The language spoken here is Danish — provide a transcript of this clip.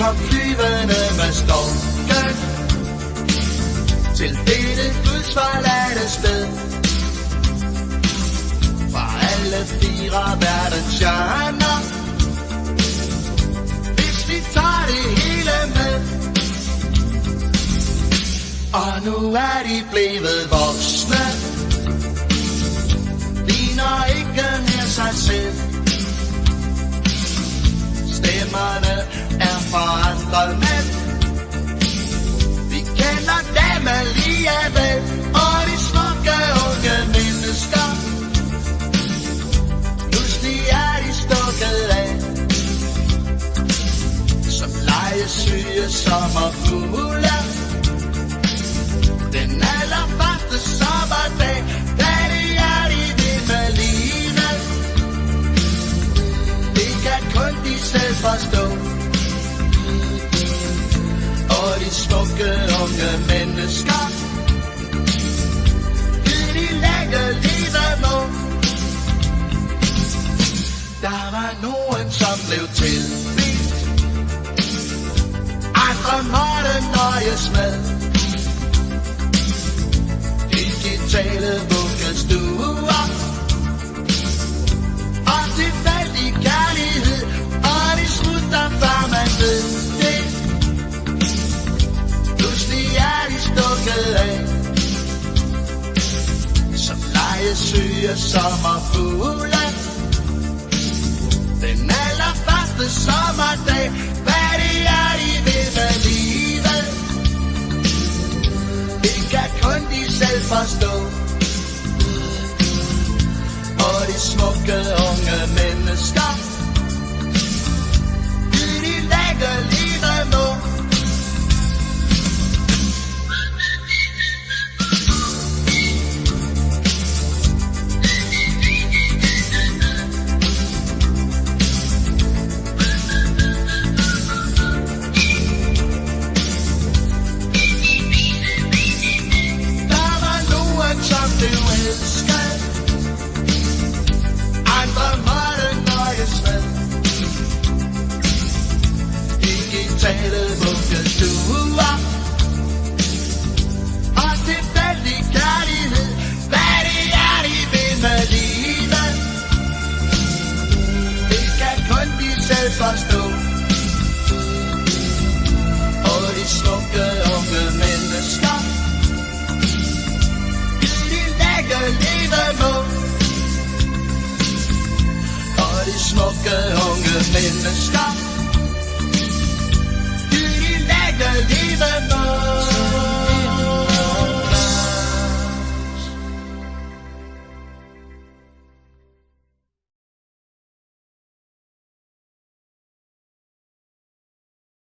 kom flyvende med storken til dette Guds forladte sted. Fra alle fire verdens hjørner, hvis vi tager det hele med. Og nu er de blevet voksne, ligner ikke mere sig selv. Stemmerne er forandrede, vi kender dem alligevel. Og de smukke unge mennesker, pludselig er de stukket af, som legesyge sommerfugle. Den allerførste sommerdag, da det er de vil med livet. Det kan kun de selv forstå. Og de smukke unge mennesker, de længe livet må. Der var nogen, som blev tilbedt, andre måtte nøjes med digitale vuggestuer og tilfældig kærlighed, og de slutter før man ved det. Pludselig er de stukket af, som legesyge sommerfugle. Den allerførste sommerdag, hvad det er de vil med livet, det kan kun de selv forstå. Og de smukke unge mennesker, de længe livet må. Forstå. Og de smukke unge mennesker, de længe livet må. Og de smukke unge mennesker, de længe livet